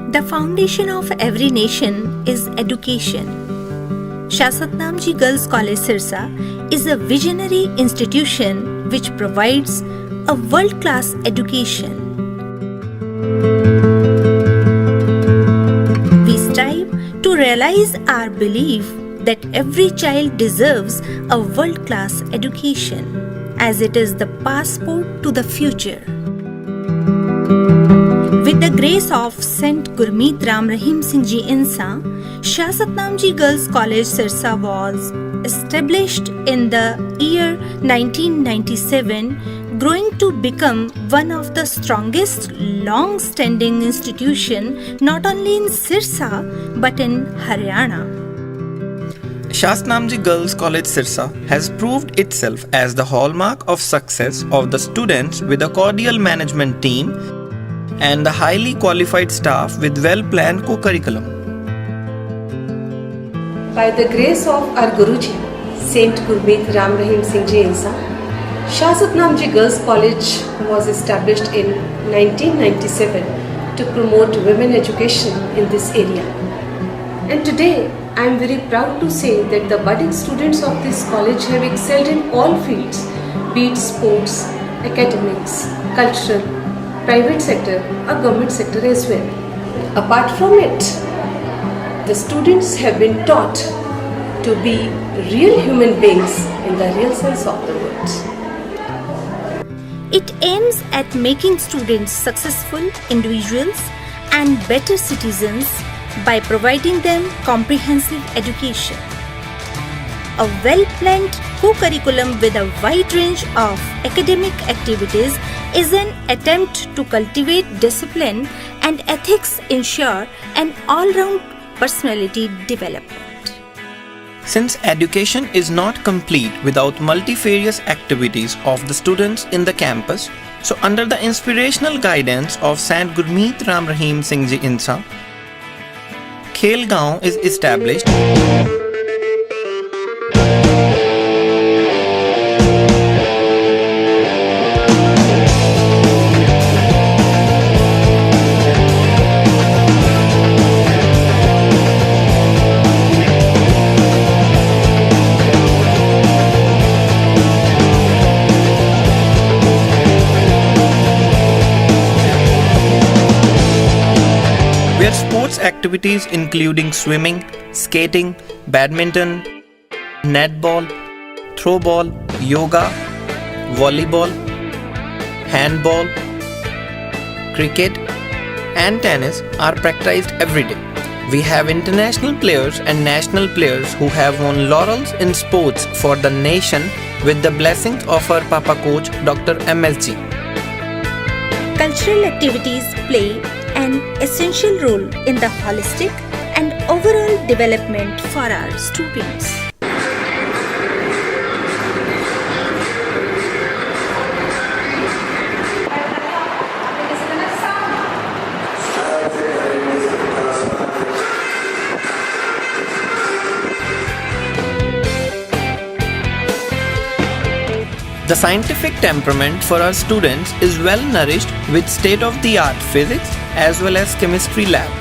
The foundation of every nation is education. Shah Satnamji Girls College Sirsa is a visionary institution which provides a world-class education. We strive to realize our belief that every child deserves a world-class education, as it is the passport to the future. With the grace of Saint Gurmeet Ram Rahim Singh Ji Insa, Shah Satnamji Girls College Sirsa was established in the year 1997, growing to become one of the strongest long-standing institutions not only in Sirsa but in Haryana. Shah Satnamji Girls College Sirsa has proved itself as the hallmark of success of the students with a cordial management team and the highly qualified staff with well-planned co-curriculum. By the grace of our Guruji, Saint Gurmeet Ram Rahim Singh Ji Insa, Shah Satnamji Girls College was established in 1997 to promote women education in this area. And today, I am very proud to say that the budding students of this college have excelled in all fields, be it sports, academics, cultural, private sector or government sector as well. Apart from it, the students have been taught to be real human beings in the real sense of the word. It aims at making students successful individuals and better citizens by providing them comprehensive education. A well-planned co-curriculum with a wide range of academic activities is an attempt to cultivate discipline and ethics, ensure an all-round personality development. Since education is not complete without multifarious activities of the students in the campus, so under the inspirational guidance of Saint Gurmeet Ram Rahim Singh Ji Insa, Khel Gaon is established. Where sports activities including swimming, skating, badminton, netball, throwball, yoga, volleyball, handball, cricket and tennis are practiced every day. We have international players and national players who have won laurels in sports for the nation with the blessings of our Papa Coach Dr. MSG. Cultural activities play an essential role in the holistic and overall development for our students. The scientific temperament for our students is well nourished with state-of-the-art physics as well as chemistry lab.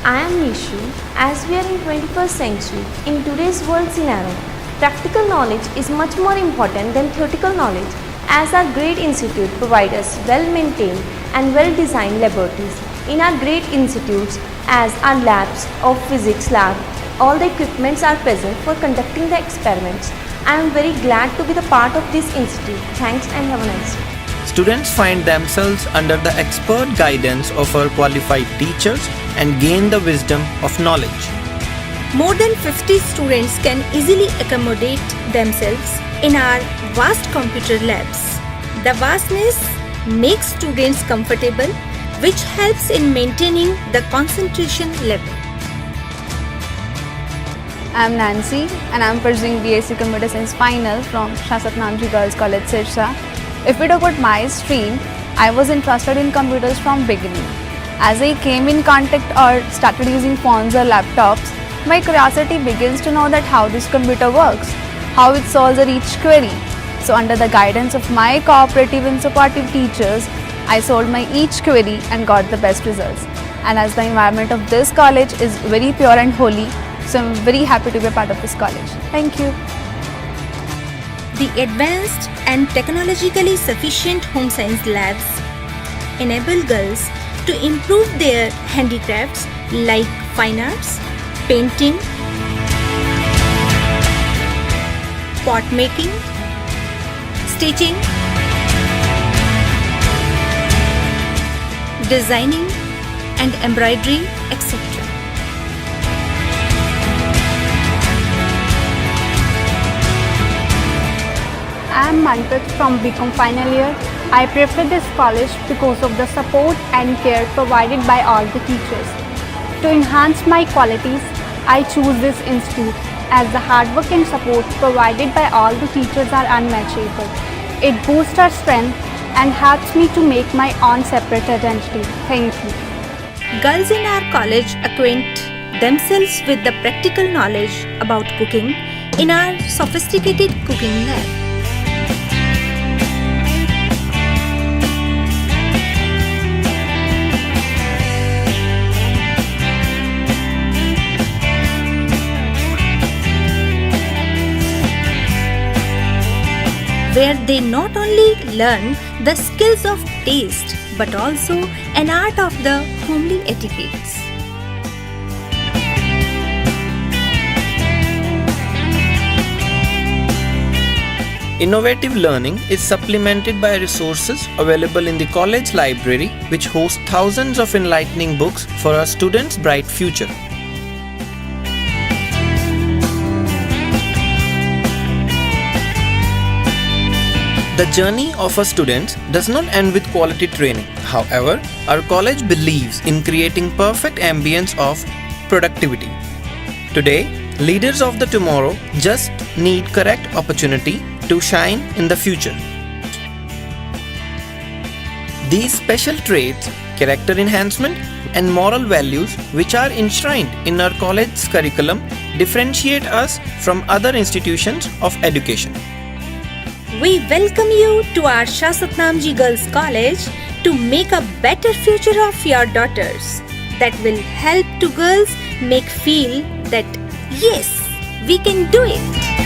I am Nishu. As we are in 21st century, in today's world scenario, practical knowledge is much more important than theoretical knowledge, as our great institute provides us well-maintained and well-designed laboratories in our great institutes, as our labs of physics lab. All the equipments are present for conducting the experiments. I am very glad to be the part of this institute. Thanks and have a nice day. Students find themselves under the expert guidance of our qualified teachers and gain the wisdom of knowledge. More than 50 students can easily accommodate themselves in our vast computer labs. The vastness makes students comfortable, which helps in maintaining the concentration level. I am Nancy and I am pursuing BSc Computer Science final from Shah Satnamji Girls College Sirsa. If we talk about my stream, I was interested in computers from beginning. As I came in contact or started using phones or laptops, my curiosity begins to know that how this computer works, how it solves each query. So under the guidance of my cooperative and supportive teachers, I solved my each query and got the best results. And as the environment of this college is very pure and holy, so I'm very happy to be a part of this college. Thank you. The advanced and technologically sufficient home science labs enable girls to improve their handicrafts like fine arts, painting, pot making, stitching, designing and embroidery, etc. I am Manpreet from BCom final year. I prefer this college because of the support and care provided by all the teachers. To enhance my qualities, I choose this institute as the hard work and support provided by all the teachers are unmatchable. It boosts our strength and helps me to make my own separate identity. Thank you. Girls in our college acquaint themselves with the practical knowledge about cooking in our sophisticated cooking lab. Where they not only learn the skills of taste but also an art of the homely etiquettes. Innovative learning is supplemented by resources available in the college library, which hosts thousands of enlightening books for our students' bright future. The journey of our students does not end with quality training. However, our college believes in creating perfect ambience of productivity. Today, leaders of the tomorrow just need correct opportunity to shine in the future. These special traits, character enhancement, and moral values which are enshrined in our college's curriculum differentiate us from other institutions of education. We welcome you to our Shasatnamji Girls College to make a better future of your daughters that will help to girls make feel that yes, we can do it.